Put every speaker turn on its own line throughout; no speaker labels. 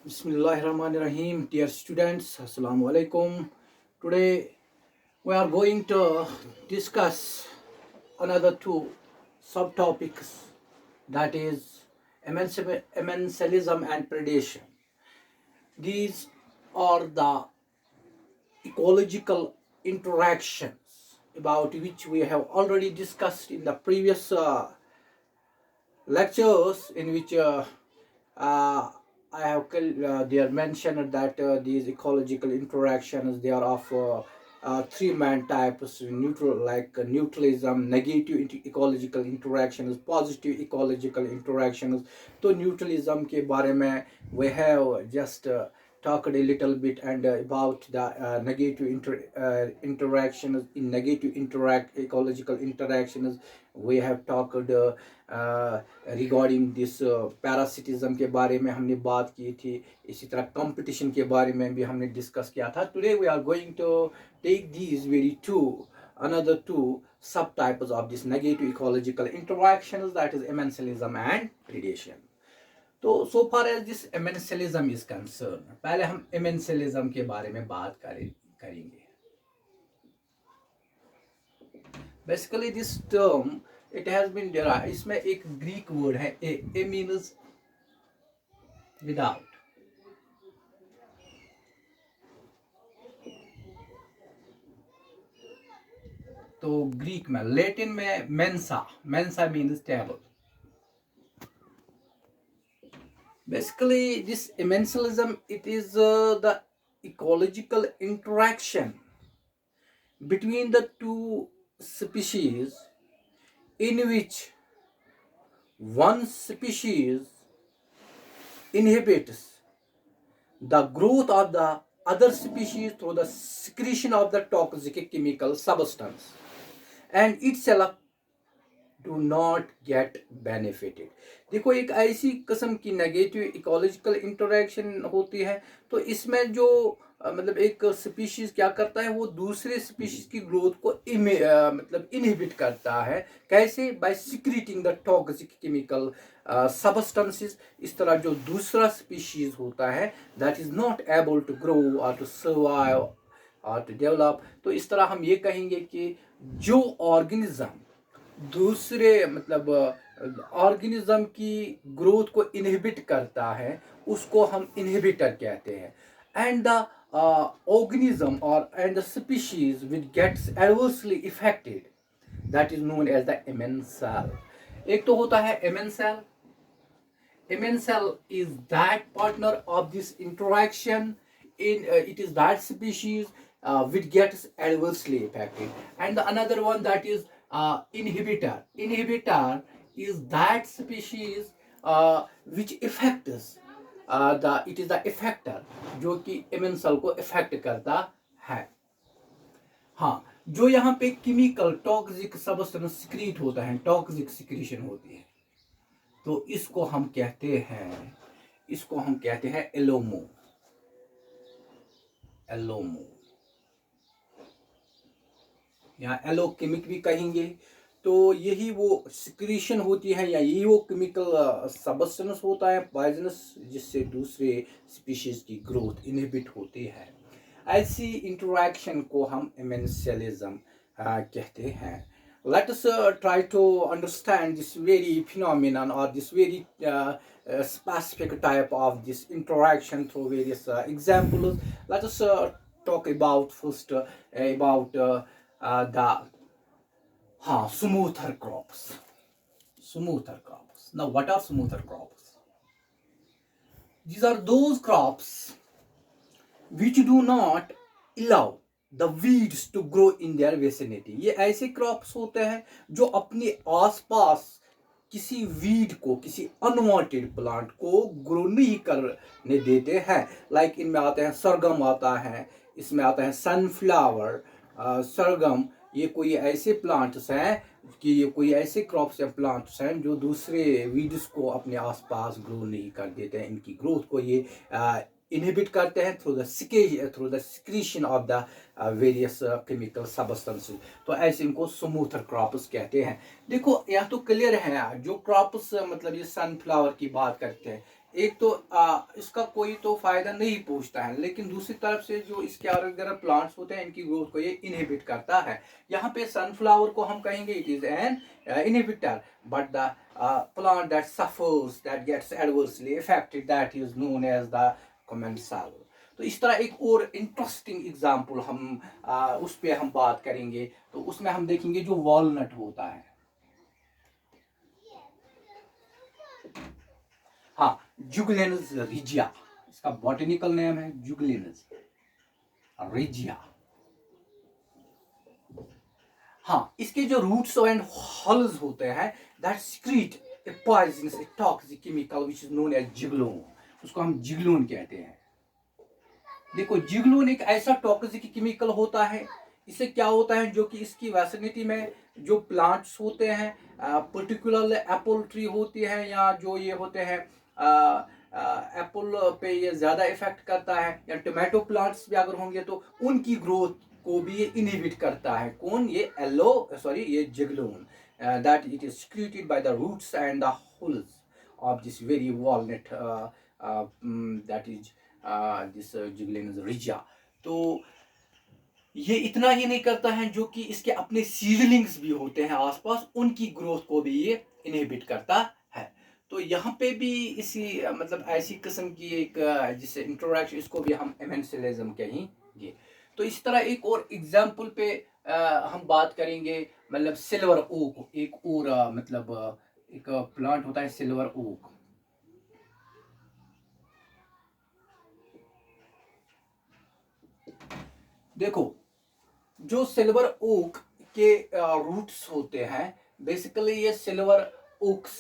Bismillahirrahmanirrahim. Dear students, Assalamu alaikum. Today we are going to discuss another two subtopics, that is commensalism and predation. These are the ecological interactions about which we have already discussed in the previous lectures, in which uh, I have they are mentioned that these ecological interactions, they are of three main types: neutral, like neutralism, negative ecological interactions, positive ecological interactions. तो neutralism के बारे में we have just talked a little bit, and about the negative interactions. In negative ecological interactions, we have talked regarding this parasitism के बारे में हमने बात की थी. इसी तरह कंपटीशन के बारे में भी हमने डिस्कस किया था. Today we are going to take these very another two subtypes of this negative ecological interactions, that is commensalism and predation. so far as this commensalism is concerned, पहले हम commensalism के बारे में बात करेंगे. Basically this term, it has been derived, इसमें एक Greek word है ए मीन्स विदाउट. तो ग्रीक में, लैटिन में Mensa means table. Basically this commensalism, it is the ecological interaction between the two species, in which one species inhibits the growth of the other species through the secretion of the toxic chemical substance, and itself do not get benefited. देखो, एक ऐसी किस्म की negative ecological interaction होती है. तो इसमें जो मतलब एक स्पीशीज क्या करता है, वो दूसरे स्पीशीज की ग्रोथ को मतलब इनहिबिट करता है. कैसे? By secreting the toxic chemical substances. इस तरह जो दूसरा स्पीशीज होता है, that is not able to grow और टू सर्वाइव और टू डेवलप. तो इस तरह हम ये कहेंगे कि जो ऑर्गेनिज्म दूसरे मतलब ऑर्गेनिज्म की ग्रोथ को इनहिबिट करता है, उसको हम इनहिबिटर कहते हैं. And the organism and the species which gets adversely affected, that is known as the commensal. एक तो होता है commensal. Commensal is that partner of this interaction. It is that species which gets adversely affected. And the another one, that is inhibitor. Inhibitor is that species which affects it is the effector, जो कि commensal को affect करता है. हाँ, जो यहाँ पे chemical toxic substance secrete होता है, टॉक्सिक सिक्रीशन होती है, तो इसको हम कहते हैं एलोमो. या एलोकेमिक भी कहेंगे. तो यही वो सिक्रीशन होती है, या यही वो केमिकल सबस्टेंस होता है पॉइजनस, जिससे दूसरे स्पीशीज की ग्रोथ इनहिबिट होती है. ऐसी इंटरेक्शन को हम commensalism कहते हैं. Let us try to understand this very phenomenon, or this very specific type of this interaction through various examples. Let us talk about first about the smoother crops. Now, what are smoother crops? These are those crops which do not allow the weeds to grow in their vicinity. ये ऐसे crops होते हैं जो अपने आसपास किसी weed को, किसी अनवांटेड प्लांट को ग्रो नहीं करने देते हैं. लाइक इनमें आते हैं सरगम आता है, इसमें आता है सनफ्लावर, सरगम. ये कोई ऐसे प्लांट्स हैं कि ये कोई ऐसे क्रॉप्स या प्लांट्स हैं जो दूसरे वीड्स को अपने आसपास ग्रो नहीं कर देते हैं. इनकी ग्रोथ को ये inhibit करते हैं through the secretion of the various chemical substances. तो ऐसे इनको स्मूथर क्रॉप्स कहते हैं. देखो, यहाँ तो क्लियर है, जो क्रॉप्स मतलब ये सनफ्लावर की बात करते हैं, एक तो इसका कोई तो फायदा नहीं पहुंचता है, लेकिन दूसरी तरफ से जो इसके अदर प्लांट्स होते हैं इनकी ग्रोथ को ये इनहिबिट करता है। यहाँ पे सनफ्लावर को हम कहेंगे it is an inhibitor, but the plant that suffers, that gets adversely affected, that is known as the commensal। तो इस तरह एक और इंटरेस्टिंग एग्जाम्पल हम उस पे हम बात करेंगे, तो उसमें हम देखेंगे जो वॉलनट होता है। हाँ, जुगलेनस रिजिया, इसका बॉटनिकल नेम है जुगलेनस रिजिया। हाँ, इसके जो रूट्स एंड हल्स होते हैं that secrete a poisonous a toxic chemical which is known as juglone, उसको हम जिगलोन कहते हैं। देखो, जिगलोन एक ऐसा टॉक्सिक केमिकल होता है, इससे क्या होता है जो कि इसकी वैसिनिटी में जो प्लांट्स होते हैं, पर्टिकुलर एप्पल ट्री होती है या जो ये होते हैं एप्पल पे ये ज़्यादा इफेक्ट करता है, या टोमेटो प्लांट्स भी अगर होंगे तो उनकी ग्रोथ को भी ये इनहिबिट करता है। कौन? ये juglone, that it is secreted by the roots and the hulls of this very walnut, that is this Juglans regia. तो ये इतना ही नहीं करता है, जो कि इसके अपने सीडलिंग्स भी होते हैं आसपास, उनकी ग्रोथ को भी ये इनहिबिट करता है। तो यहाँ पे भी इसी मतलब ऐसी किस्म की एक जिसे इंट्रोडक्शन, इसको भी हम एमेंसिलिज्म कहेंगे। तो इस तरह एक और एग्जाम्पल पे हम बात करेंगे, मतलब सिल्वर ओक, एक और मतलब एक प्लांट होता है सिल्वर ओक। देखो, जो सिल्वर ओक के रूट्स होते हैं, बेसिकली ये सिल्वर ओक्स,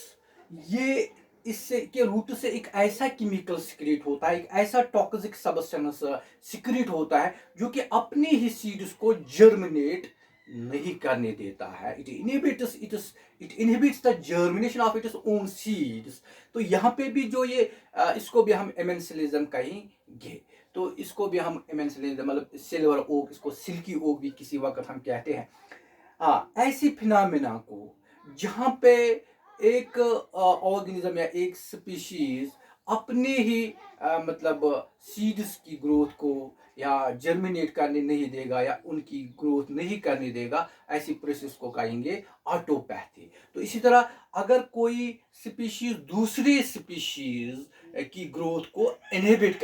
ये इससे के रूट से एक ऐसा केमिकल सिक्रेट होता है, एक ऐसा टॉक्सिक सब्सटेंस सिक्रेट होता है जो कि अपनी ही सीड्स को जर्मिनेट नहीं करने देता है। It inhibits the germination of its own seeds. तो यहाँ पे भी जो ये इसको भी हम एमेंसिलिज्म कहेंगे। तो इसको भी हम एमेंसिलिज्म, मतलब सिल्वर ओक, इसको सिल्की ओक भी किसी वक्त हम कहते हैं। ऐसी फिनोमेना को जहाँ पे एक ऑर्गेनिज्म या एक स्पीशीज अपने ही मतलब सीड्स की ग्रोथ को या जर्मिनेट करने नहीं देगा या उनकी ग्रोथ नहीं करने देगा, ऐसी प्रोसेस को कहेंगे ऑटोपैथी। तो इसी तरह अगर कोई स्पीशीज दूसरे स्पीशीज की ग्रोथ को इनहिबिट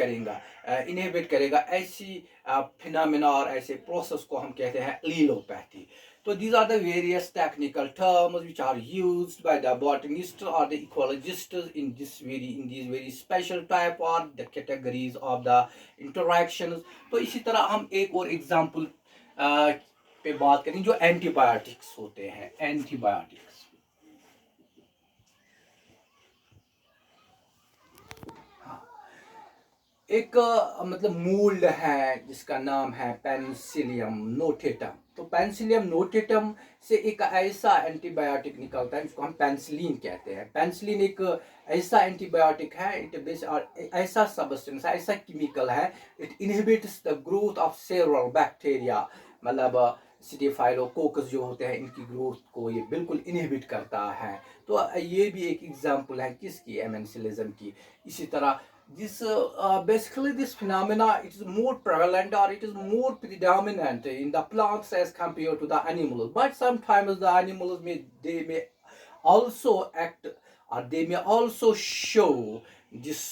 करेगा, ऐसी फिनोमेना और ऐसे प्रोसेस को हम कहते हैं लीलोपैथी। So these are the various technical terms which are used by the botanists or the ecologists in these very special type or the categories of the interactions। तो इसी तरह हम एक और एग्जाम्पल पे बात करें, जो एंटीबायोटिक्स होते हैं। एंटीबायोटिक्स एक मतलब मोल्ड है जिसका नाम है पेनिसिलियम नोटेटम। तो पेनिसिलियम नोटेटम से एक ऐसा एंटीबायोटिक निकलता है जिसको हम पेनिसिलिन कहते हैं। पेनिसिलिन एक ऐसा एंटीबायोटिक है, इट और ऐसा सब्सटेंस, ऐसा केमिकल है, it inhibits the growth of several bacteria, मतलब स्टेफाइलोकोकस जो होते हैं, इनकी ग्रोथ को ये बिल्कुल इनहिबिट करता है। तो ये भी एक एग्जांपल है किसकी? एमेंसिलिज्म की। इसी तरह basically this phenomena, it is more prevalent or it is more predominant in the plants as compared to the animals, but sometimes the animals may also act, or they may also show this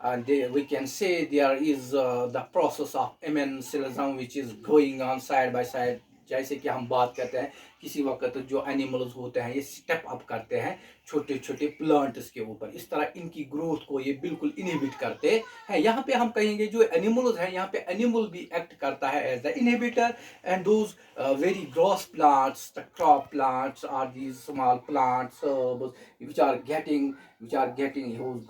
and we can say there is the process of emensilism which is going on side by side। जैसे कि हम बात करते हैं किसी वक्त जो animals होते हैं ये स्टेप अप करते हैं छोटे छोटे प्लांट्स के ऊपर, इस तरह इनकी ग्रोथ को ये बिल्कुल इनहिबिट करते हैं। यहाँ पे हम कहेंगे जो एनिमल्स हैं, यहाँ पे एनिमल भी एक्ट करता है as the inhibitor, and those very gross plants, the crop plants are these small plants which are getting whose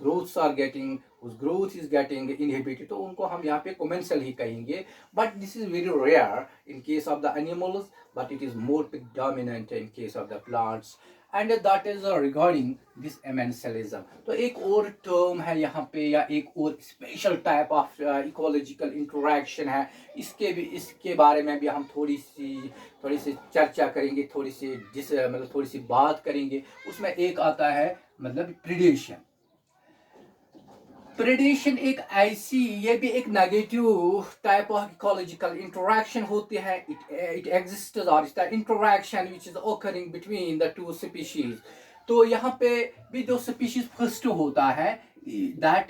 growth is getting inhibited, तो उनको हम यहाँ पे commensal ही कहेंगे। But this is very rare in case of the animals, but it is more predominant in case of the plants, and that is regarding this emensilism। तो एक और term है यहाँ पे, या एक और special type of ecological interaction है, इसके बारे में भी हम थोड़ी सी चर्चा करेंगे, थोड़ी सी बात करेंगे। उसमें एक आता है मतलब प्रीडेशन। प्रेडेशन एक ऐसी, ये भी एक negative type of ecological interaction होती है. इट एग्जिस्ट और the interaction which is occurring between the two species. तो यहाँ पे भी जो स्पीशीज फर्स्ट होता है, that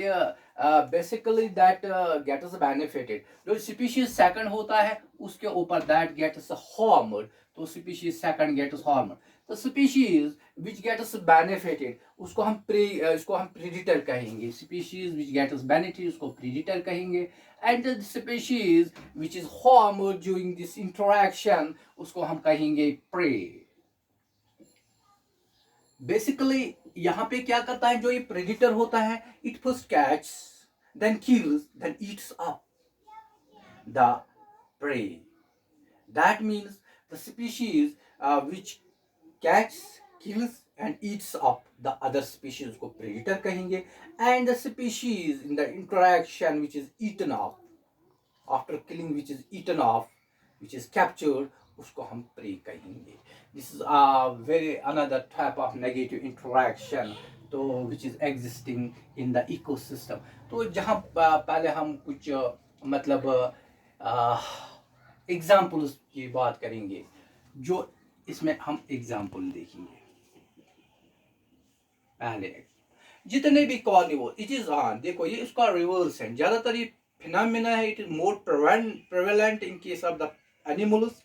basically that gets benefited. जो स्पीशीज सेकंड होता है उसके ऊपर दैट गेट्स हार्मड. तो स्पीशीज सेकंड गेट्स हार्मड. तो स्पीशीज विच गेट्स बेनिफिटेड उसको हम प्रीडिटर कहेंगे. स्पीशीज विच गेट्स बेनिफिटेड उसको प्रीडिटर कहेंगे. And the species which is harmed during this interaction उसको हम कहेंगे प्रे. बेसिकली यहाँ पे क्या करता है, जो ये प्रेडिटर होता है, it first catch then kills then eats up the prey. That means the species which catch kills and eats up the other species को predator कहेंगे. And the species in the interaction which is eaten off, after killing which is eaten off, which is captured, उसको हम prey कहेंगे. This is a very another type of negative interaction तो which is existing in the ecosystem. तो जहाँ पहले हम कुछ मतलब एग्जाम्पल्स की बात करेंगे, जो इसमें हम एग्जाम्पल देखेंगे. पहले जितने भी कार्निवोर, इट इज ऑन, देखो ये इसका रिवर्स है. ज्यादातर ये फिनोमेना है, it is more prevalent in case of the animals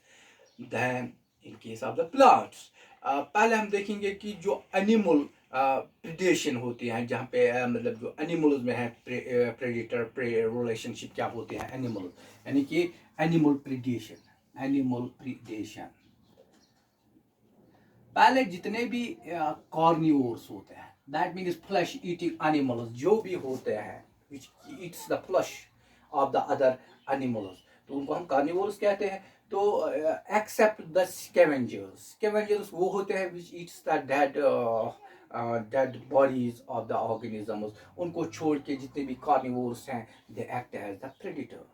than in case of the plants. पहले हम देखेंगे कि जो एनिमल प्रेडेशन होती है, जहाँ पे मतलब जो एनिमल्स में है प्रेडेटर प्रे रिलेशनशिप क्या होते हैं एनिमल, यानी कि एनिमल प्रेडेशन. पहले जितने भी कार्निवोर्स होते हैं, that means flesh eating animals, जो भी होते हैं which eats the flesh of the other animals, तो उनको हम कार्निवोर्स कहते हैं. तो एक्सेप्ट द स्कैवेंजर्स वो होते हैं which eats the dead bodies of the organisms. उनको छोड़ के जितने भी कार्निवोर्स हैं, they act as the predators.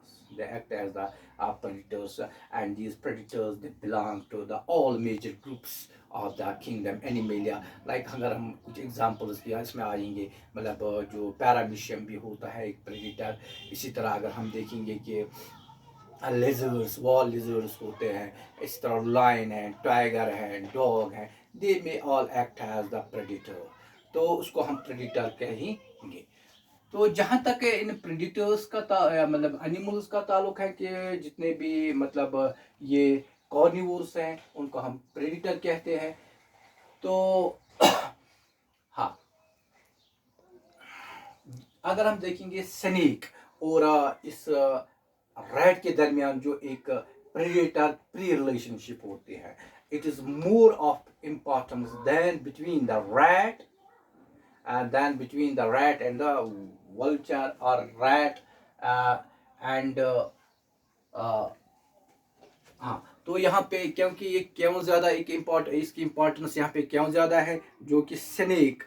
And these predators they belong to the all major groups of the kingdom Animalia. Like अगर हम कुछ एग्जांपल्स दिया इसमें आएंगे, मतलब जो पैरामीशियम भी होता है एक प्रेडिटर. इसी तरह अगर हम देखेंगे कि लेजर्ड्स, वॉल लेजर्ड्स होते हैं, इस तरह लायन है, टाइगर है, डॉग है, they may all act as the predator. तो उसको हम प्रेडिटर कहेंगे. तो जहाँ तक इन प्रेडिटर्स का मतलब एनिमल्स का ताल्लुक है, कि जितने भी मतलब ये कार्निवोर्स हैं उनको हम प्रेडिटर कहते हैं. तो हाँ, अगर हम देखेंगे स्नेक और इस रैट के दरमियान जो एक प्रेडेटर प्री रिलेशनशिप होती है, it is more of importance than between the rat and the vulture or rat and हाँ. तो यहाँ पे क्योंकि ये क्यों ज़्यादा इसकी इम्पोर्टेंस यहाँ पे क्यों ज़्यादा है, जो कि स्नेक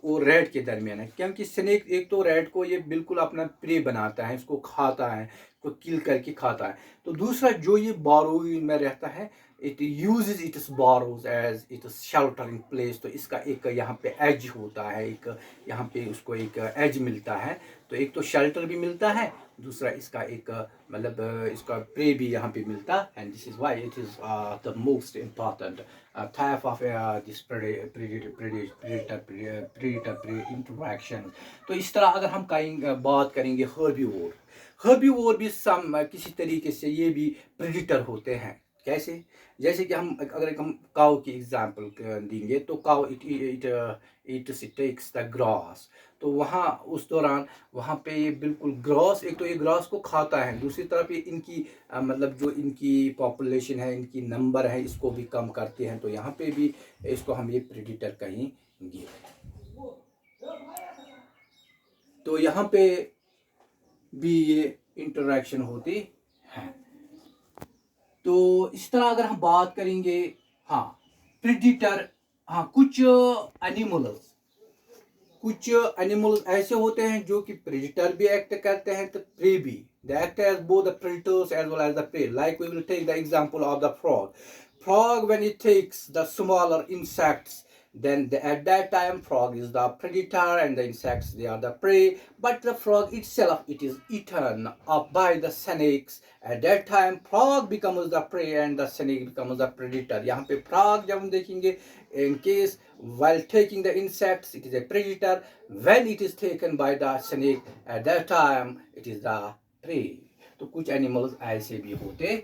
और रैट के दरमियान है. क्योंकि स्नेक एक तो रैट को ये बिल्कुल अपना प्रे बनाता है, इसको खाता है, इसको किल करके खाता है. तो दूसरा जो ये बारोइंग में रहता है, it uses its burrows as its sheltering place. तो इसका एक यहाँ पे एज होता है, एक यहाँ पे उसको एक एज मिलता है. तो एक तो शेल्टर भी मिलता है, दूसरा इसका एक मतलब इसका प्रे भी यहाँ पे मिलता है. And this is why it is the most important type of this predator prey interaction. तो इस तरह अगर हम बात करेंगे हर्बीवोर भी सम किसी तरीके से ये भी प्रेडेटर होते हैं. कैसे? जैसे कि हम अगर हम काउ की एग्जांपल देंगे, तो cow it takes the grass. तो वहाँ उस दौरान वहाँ पे ये बिल्कुल ग्रास, एक तो ये ग्रास को खाता है, दूसरी तरफ ये इनकी मतलब जो इनकी पॉपुलेशन है, इनकी नंबर है, इसको भी कम करते हैं. तो यहाँ पे भी इसको हम ये प्रेडिटर कहेंगे. तो यहाँ पे भी ये इंटरेक्शन होती है. तो इस तरह अगर हम बात करेंगे, हाँ प्रेडिटर, हाँ कुछ एनिमल्स ऐसे होते हैं जो कि प्रेडिटर भी एक्ट करते हैं, तो प्रे भी. They act as both the predators as well as the prey. Like we will take the example of the frog. Frog when it takes the smaller insects, then at that time frog is the predator and the insects they are the prey, but the frog itself it is eaten up by the snakes. At that time frog becomes the prey and the snake becomes the predator. यहाँ पे frog जब हम देखेंगे, in case while taking the insects it is a predator, when it is taken by the snake at that time it is the prey. तो कुछ animals ऐसे भी होते हैं।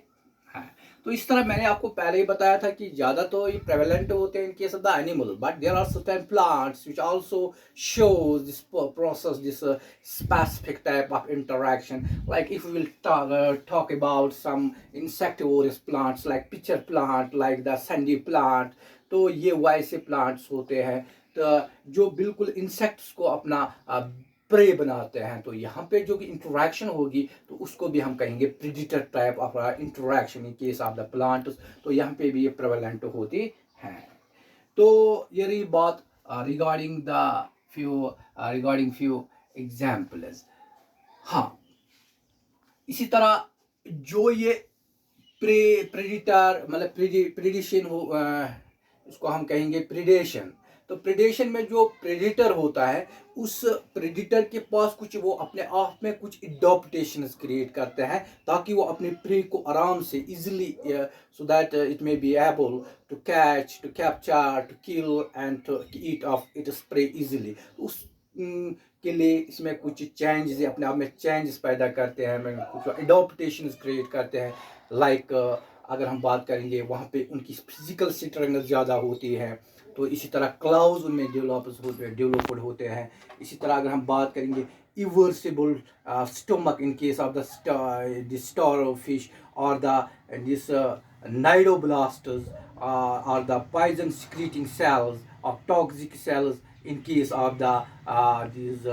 तो इस तरह मैंने आपको पहले ही बताया था कि ज़्यादा तो ये प्रेवलेंट होते हैं in case of the animal, but there are certain plants which also shows this process, this specific type of interaction. Like if we will talk about some insectivorous plants like pitcher plant, like the sandy plant, तो ये वैसे plants होते हैं तो जो बिल्कुल insects को अपना प्रे बनाते हैं। तो यहाँ पे जो भी इंटरेक्शन होगी तो उसको भी हम कहेंगे predator type of interaction in case of the plants. तो यहाँ पे भी ये प्रेवलेंट होती हैं। तो ये रही बात रिगार्डिंग फ्यू एग्जाम्पल्स। हाँ, इसी तरह जो ये प्रेडिटर मतलब प्रेडिशन हो, इसको हम कहेंगे प्रेडेशन। तो प्रेडेशन में जो प्रेडिटर होता है उस प्रेडिटर के पास कुछ वो अपने आप में कुछ एडॉप्टेशंस क्रिएट करते हैं ताकि वो अपने प्रे को आराम से easily so that it may be able to catch, to capture, to kill and to eat of its prey easily. उस के लिए इसमें कुछ चेंजेस अपने आप में चेंजेस पैदा करते हैं, कुछ एडॉप्टेशंस क्रिएट करते हैं। लाइक अगर हम बात करेंगे वहाँ पे उनकी फिजिकल स्ट्रेंथ ज़्यादा होती है, तो इसी तरह क्लाउज उनमें डेवलप्ड होते हैं। इसी तरह अगर हम बात करेंगे eversible stomach in case of the star fish और द दिस नाइडोब्लास्टर्स और द पॉइजन सिक्रीटिंग सेल्स और toxic cells in case of the this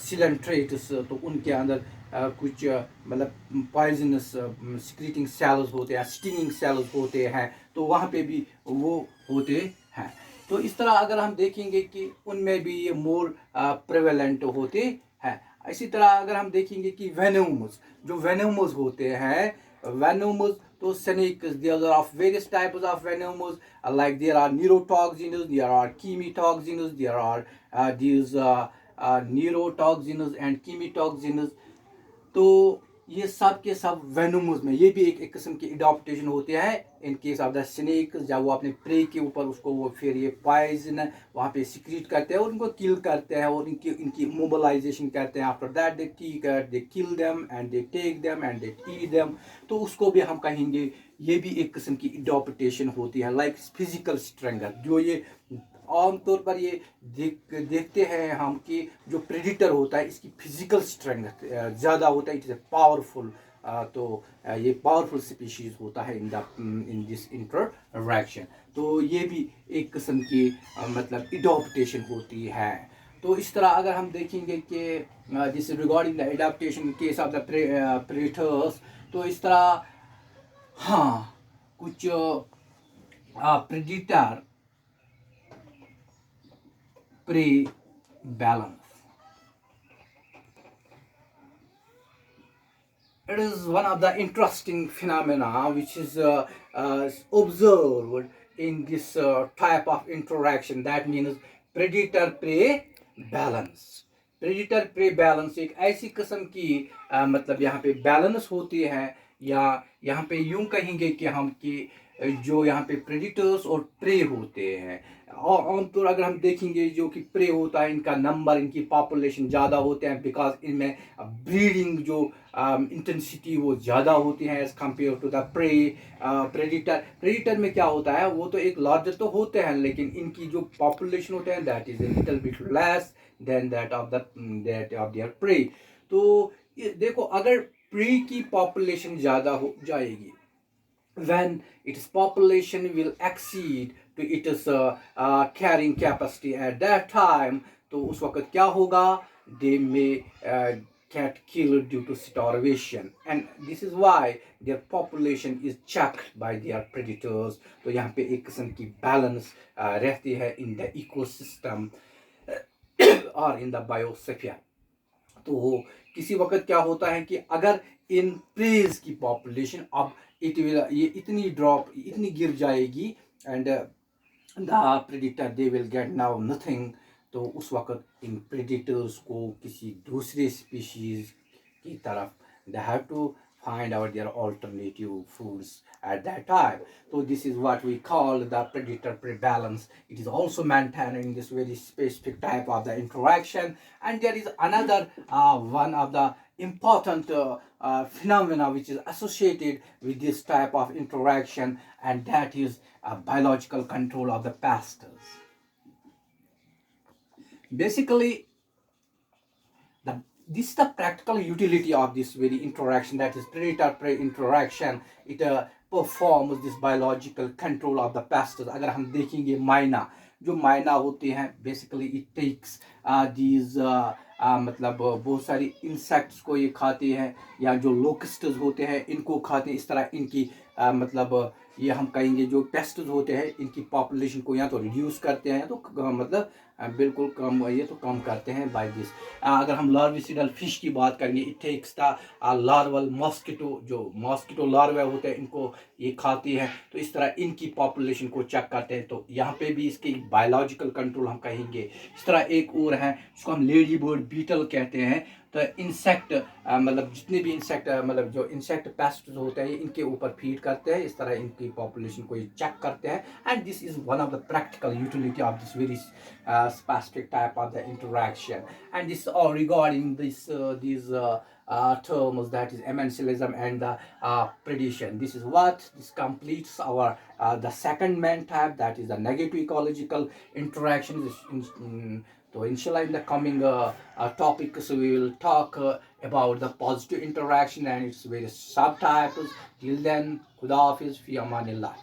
coelenterates. तो उनके अंदर कुछ मतलब पॉइजनस सिक्रीटिंग सेल्स होते हैं, स्टिंगिंग सेल्स होते हैं, तो वहाँ पे भी वो होते हैं। तो इस तरह अगर हम देखेंगे कि उनमें भी ये मोर प्रेवेलेंट होते हैं। इसी तरह अगर हम देखेंगे कि वेनोमस, जो वेनोमस होते हैं, वेनोमस तो snakes there are of various types of venomous, like there are neurotoxins, there are chemitoxins, there are these neurotoxins and chemitoxins। तो ये सब के सब वेनोमस में ये भी एक किस्म की एडॉप्टेशन होती है इन केस ऑफ द स्नेक। जब वो अपने प्रे के ऊपर उसको वो फिर ये पॉइजन वहाँ पे सिक्रीट करते हैं और उनको किल करते हैं और इनकी मोबिलाइजेशन करते हैं। After that they kill them and they take them and they eat them. तो उसको भी हम कहेंगे ये भी एक किस्म की एडॉप्टेशन होती है। लाइक फिजिकल स्ट्रेंथ, जो ये आमतौर पर ये देखते हैं हम कि जो प्रेडिटर होता है इसकी फिजिकल स्ट्रेंथ ज़्यादा होता है, इट इज़ पावरफुल। तो ये पावरफुल स्पीशीज होता है इन दिस इंटरैक्शन। तो ये भी एक किस्म की मतलब एडॉप्टेशन होती है। तो इस तरह अगर हम देखेंगे कि this regarding the adaptation case of the predators, तो इस तरह हाँ कुछ predator prey balance. It is one of the interesting phenomena which is observed in this type of interaction. That means predator-prey balance. Predator-prey balance एक ऐसी किस्म की मतलब यहाँ पे बैलेंस होती है, या यहाँ पे यूं कहेंगे कि हम कि जो यहाँ पे प्रेडिटर्स और प्रे होते हैं, और आमतौर अगर हम देखेंगे जो कि प्रे होता है इनका नंबर, इनकी पॉपुलेशन ज़्यादा होते हैं बिकॉज इनमें ब्रीडिंग जो इंटेंसिटी वो ज़्यादा होती है as compare to the predator में क्या होता है, वो तो एक लार्जर तो होते हैं लेकिन इनकी जो पॉपुलेशन होते हैं that is a little bit less than that of their pray. तो देखो अगर प्रे की पॉपुलेशन ज़्यादा हो जाएगी, when its population will exceed to its carrying capacity at that time, तो उस वक्त क्या होगा, they may get killed due to starvation, and this is why their population is checked by their predators। तो यहाँ पे एक किस्म की बैलेंस रहती है in the ecosystem और in the biosphere। तो किसी वक्त क्या होता है कि अगर इन प्रेज की पॉपुलेशन अब ये इतनी गिर जाएगी and the predator they will get now nothing. तो उस वक्त इन predators को किसी दूसरे species की तरफ they have to find out their alternative foods at that time. So this is what we call the predator prey balance. It is also maintaining this very specific type of the interaction. And there is another one of the important phenomena which is associated with this type of interaction, and that is biological control of the pests. Basically, this is the practical utility of this very interaction, that is predator prey interaction. It performs this biological control of the pests. अगर हम देखेंगे माइना, जो माइना होते हैं basically it takes these मतलब बहुत सारी इंसेक्ट्स को ये खाते हैं, या जो लोकस्ट्स होते हैं इनको खाते हैं। इस तरह इनकी मतलब ये हम कहेंगे जो पेस्ट्स होते हैं इनकी पॉपुलेशन को या तो रिड्यूस करते हैं, तो मतलब बिल्कुल कम, ये तो कम करते हैं बाय दिस। अगर हम लार्विसिडल फिश की बात करेंगे, it takes the larval mosquito, जो मॉस्किटो लार्वे होते हैं इनको ये खाती है, तो इस तरह इनकी पॉपुलेशन को चेक करते हैं। तो यहाँ पे भी इसकी बायोलॉजिकल कंट्रोल हम कहेंगे। इस तरह एक और है जिसको हम लेडी बर्ड बीटल कहते हैं। तो इंसेक्ट मतलब जितने भी इंसेक्ट मतलब जो इंसेक्ट पेस्ट होते हैं इनके ऊपर फीड करते हैं, इस तरह इनकी पॉपुलेशन को ये चेक करते हैं। And this is one of the practical utility of this very specific type of the interaction. And this is all regarding this these terms, that is commensalism and the predation. This is what this completes our the second main type, that is the negative ecological interaction. So inshallah in the coming topics we will talk about the positive interaction and its various subtypes. Till then, Khuda Hafiz, fi amanillah.